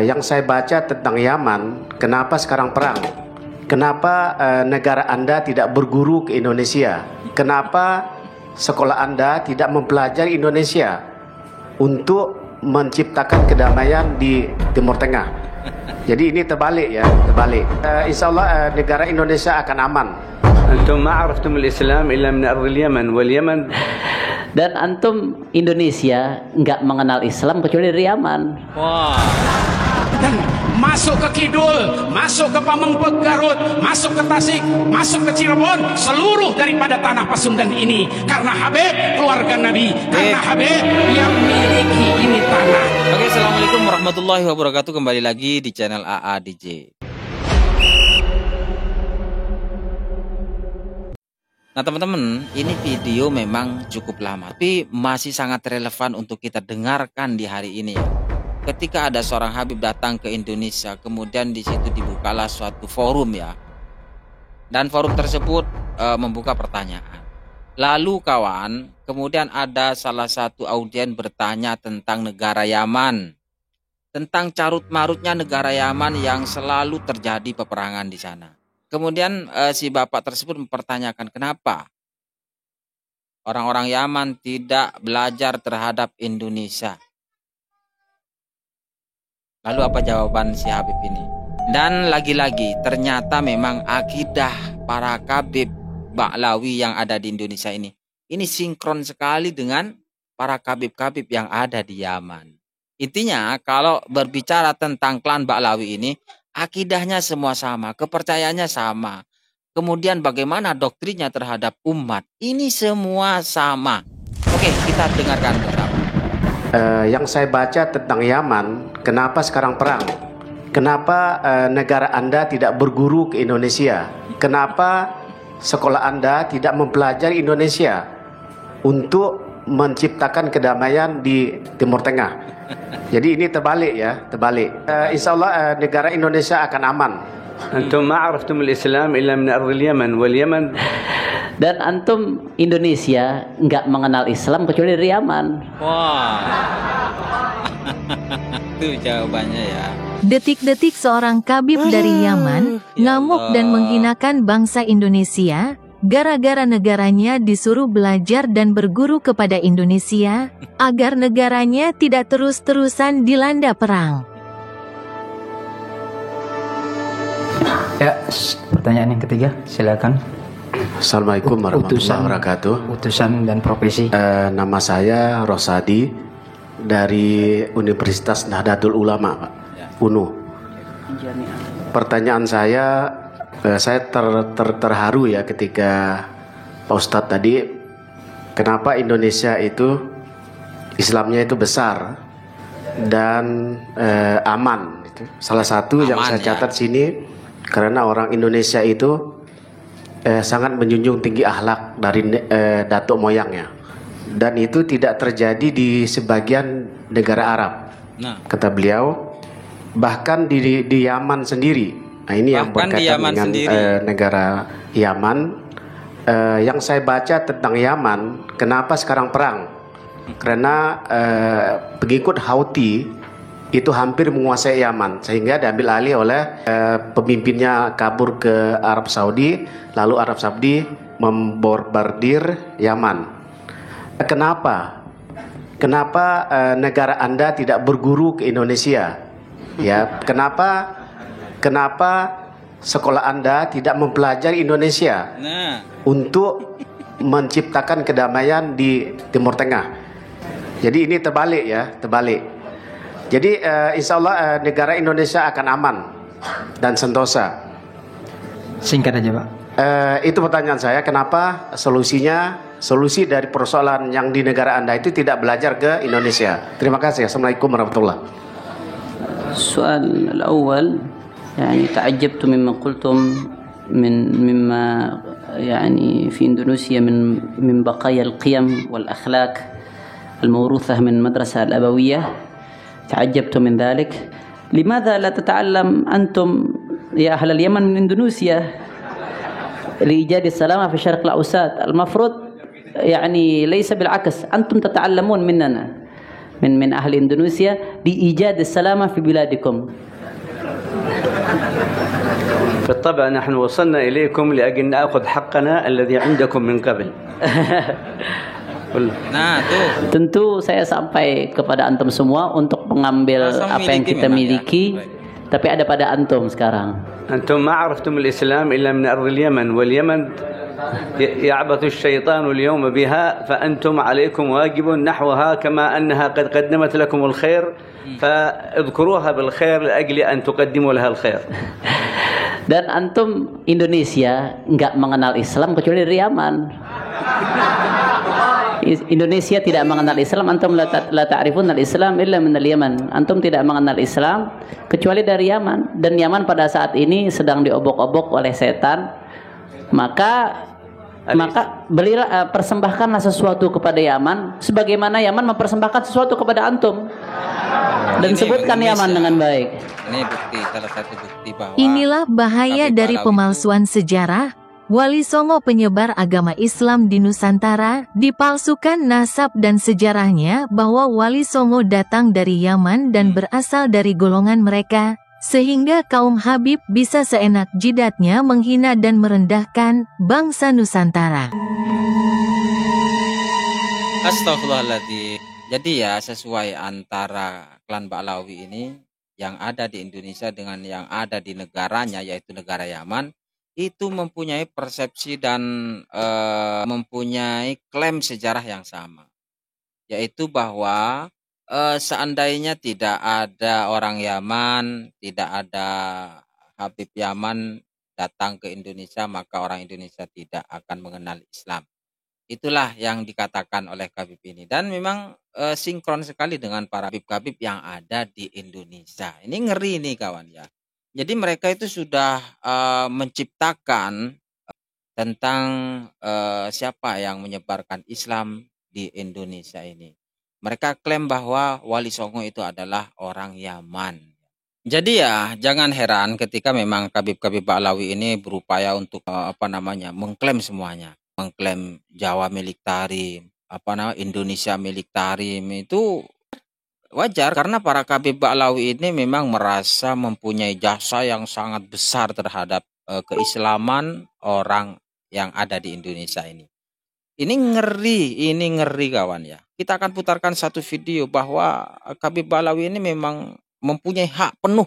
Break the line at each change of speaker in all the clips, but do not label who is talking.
Yang saya baca tentang Yaman, kenapa sekarang perang? Kenapa negara Anda tidak berguru ke Indonesia? Kenapa sekolah Anda tidak mempelajari Indonesia untuk menciptakan kedamaian di Timur Tengah? Jadi ini terbalik ya, terbalik. Insya Allah negara Indonesia akan aman.
Antum ma araftum al-Islam illa min ardh al-Yaman wal Yaman.
Dan antum Indonesia nggak mengenal Islam kecuali dari Yaman.
Wah.
Dan masuk ke Kidul, masuk ke Pamengpeuk Garut, masuk ke Tasik, masuk ke Cirebon, seluruh daripada tanah Pasundan ini karena Habib keluarga Nabi, karena Habib yang miliki ini tanah.
Oke, assalamualaikum warahmatullahi wabarakatuh. Kembali lagi di channel AA DJ. Nah teman-teman, ini video memang cukup lama, tapi masih sangat relevan untuk kita dengarkan di hari ini ya. Ketika ada seorang Habib datang ke Indonesia, kemudian di situ dibukalah suatu forum ya, dan forum tersebut membuka pertanyaan. Lalu kawan, kemudian ada salah satu audien bertanya tentang negara Yaman, tentang carut marutnya negara Yaman yang selalu terjadi peperangan di sana. Kemudian si bapak tersebut mempertanyakan kenapa orang-orang Yaman tidak belajar terhadap Indonesia. Lalu apa jawaban si Habib ini? Dan lagi-lagi ternyata memang akidah para Kabib Ba'lawi yang ada di Indonesia ini sinkron sekali dengan para Kabib-Kabib yang ada di Yaman. Intinya kalau berbicara tentang klan Ba'lawi ini, akidahnya semua sama, kepercayaannya sama. Kemudian bagaimana doktrinnya terhadap umat, ini semua sama. Oke, kita dengarkan bersama.
Yang saya baca tentang Yaman, kenapa sekarang perang? Kenapa negara Anda tidak berguru ke Indonesia? Kenapa sekolah Anda tidak mempelajari Indonesia untuk menciptakan kedamaian di Timur Tengah? Jadi ini terbalik ya, terbalik. Insya Allah negara Indonesia akan aman.
Antum ma araftum al-Islam illa min ardh al-Yaman wal Yaman.
Dan antum Indonesia nggak mengenal Islam kecuali dari Yaman.
Wah. Itu jawabannya ya.
Detik-detik seorang Kabib dari Yaman ngamuk dan menghinakan bangsa Indonesia gara-gara negaranya disuruh belajar dan berguru kepada Indonesia agar negaranya tidak terus-terusan dilanda perang.
Ya, pertanyaan yang ketiga, silakan.
Assalamualaikum warahmatullahi wabarakatuh.
Utusan dan profesi.
Nama saya Rosadi dari Universitas Nahdlatul Ulama, Pak. UNU. Pertanyaan saya terharu ya ketika Pak Ustadz tadi, kenapa Indonesia itu Islamnya itu besar dan aman. Salah satu yang saya catat sini, karena orang Indonesia itu sangat menjunjung tinggi akhlak dari datuk moyangnya, dan itu tidak terjadi di sebagian negara Arab. Kata beliau, bahkan di Yaman sendiri. Nah ini yang berkaitan dengan negara Yaman. Yang saya baca tentang Yaman, kenapa sekarang perang? Karena pengikut Houthi itu hampir menguasai Yaman, sehingga diambil alih oleh pemimpinnya kabur ke Arab Saudi, lalu Arab Saudi membombardir Yaman. Kenapa negara Anda tidak berguru ke Indonesia? Ya, kenapa sekolah Anda tidak mempelajari Indonesia untuk menciptakan kedamaian di Timur Tengah? Jadi ini terbalik ya, terbalik. Jadi insya Allah negara Indonesia akan aman dan sentosa.
Singkat aja Pak.
Itu pertanyaan saya, kenapa solusi dari persoalan yang di negara Anda itu tidak belajar ke Indonesia? Terima kasih. Assalamualaikum warahmatullahi wabarakatuh.
السؤال الأول يعني تعجبت مما قلتم مما يعني في إندونيسيا من بقايا القيم والأخلاق الموروثة من المدرسة الأبوية. تعجبت من ذلك. لماذا لا تتعلم أنتم يا أهل اليمن من إندونيسيا لإيجاد السلامة في شرق الأوسط؟ المفروض يعني ليس بالعكس، أنتم تتعلمون مننا. من أهل إندونيسيا لإيجاد السلامة في بلادكم.
بالطبع نحن وصلنا إليكم لأجل نأخذ حقنا الذي عندكم من قبل.
Nah, tuh.
Tentu saya sampai kepada antum semua untuk mengambil
Langsung
apa yang kita miliki, tapi ada pada antum sekarang.
أنتم ما عرفتم الإسلام إلا من أرض اليمن، واليمن يعبث الشيطان اليوم بها، فأنتم عليكم واجب نحوها كما أنها قد قدمت لكم الخير، فاذكروها بالخير لأجل أن تقدموا لها الخير.
Dan antum Indonesia nggak mengenal Islam kecuali dari Yaman. Indonesia tidak mengenal Islam, antum la ta'rifun al-Islam illa min al-Yaman. Antum tidak mengenal Islam kecuali dari Yaman, dan Yaman pada saat ini sedang diobok-obok oleh setan. Maka belilah persembahkanlah sesuatu kepada Yaman sebagaimana Yaman mempersembahkan sesuatu kepada antum. Dan sebutkan Yaman dengan baik.
Ini bukti, salah satu bukti bahwa
Inilah bahaya
Habib
dari
Balawi
pemalsuan sejarah. Wali Songo penyebar agama Islam di Nusantara, dipalsukan nasab dan sejarahnya bahwa Wali Songo datang dari Yaman dan berasal dari golongan mereka, sehingga kaum Habib bisa seenak jidatnya menghina dan merendahkan bangsa Nusantara.
Astagfirullahaladzim. Jadi ya sesuai antara klan Ba'lawi ini yang ada di Indonesia dengan yang ada di negaranya, yaitu negara Yaman, itu mempunyai persepsi dan mempunyai klaim sejarah yang sama, yaitu bahwa seandainya tidak ada orang Yaman, tidak ada Habib Yaman datang ke Indonesia, maka orang Indonesia tidak akan mengenal Islam. Itulah yang dikatakan oleh Habib ini, dan memang sinkron sekali dengan para Habib-Habib yang ada di Indonesia. Ini ngeri nih kawan ya. Jadi mereka itu sudah menciptakan tentang siapa yang menyebarkan Islam di Indonesia ini. Mereka klaim bahwa Wali Songo itu adalah orang Yaman. Jadi ya jangan heran ketika memang Habib-Habib Ba'lawi ini berupaya untuk mengklaim semuanya. Mengklaim Jawa milik Tarim, Indonesia milik Tarim, itu wajar karena para Habib Ba'lawi ini memang merasa mempunyai jasa yang sangat besar terhadap keislaman orang yang ada di Indonesia ini. Ini ngeri kawan ya. Kita akan putarkan satu video bahwa Habib Ba'lawi ini memang mempunyai hak penuh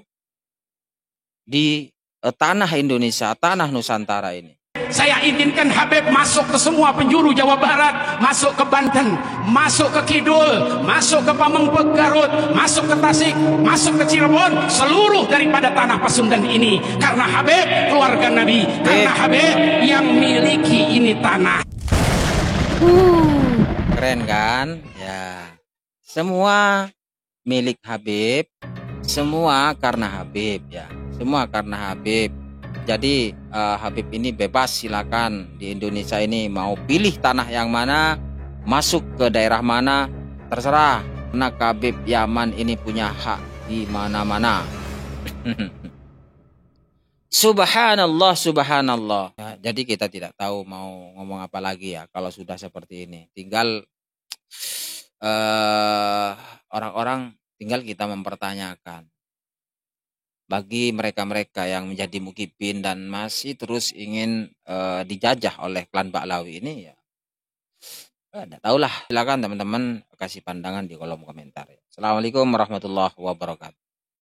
di tanah Indonesia, tanah Nusantara ini.
Saya izinkan Habib masuk ke semua penjuru Jawa Barat, masuk ke Banten, masuk ke Kidul, masuk ke Pamengpeuk Garut, masuk ke Tasik, masuk ke Cirebon, seluruh daripada tanah Pasundan ini. Karena Habib keluarga Nabi, karena Habib yang miliki ini tanah.
Keren kan? Ya. Semua milik Habib, semua karena Habib ya. Semua karena Habib. Jadi Habib ini bebas, silakan di Indonesia ini mau pilih tanah yang mana, masuk ke daerah mana, terserah. Karena Habib Yaman ini punya hak di mana-mana. Subhanallah, subhanallah. Ya, jadi kita tidak tahu mau ngomong apa lagi ya kalau sudah seperti ini. Tinggal orang-orang tinggal kita mempertanyakan. Bagi mereka-mereka yang menjadi mukibin dan masih terus ingin dijajah oleh klan Ba'lawi ini ya, tidak tahulah. Silakan teman-teman kasih pandangan di kolom komentar. Assalamualaikum warahmatullahi wabarakatuh.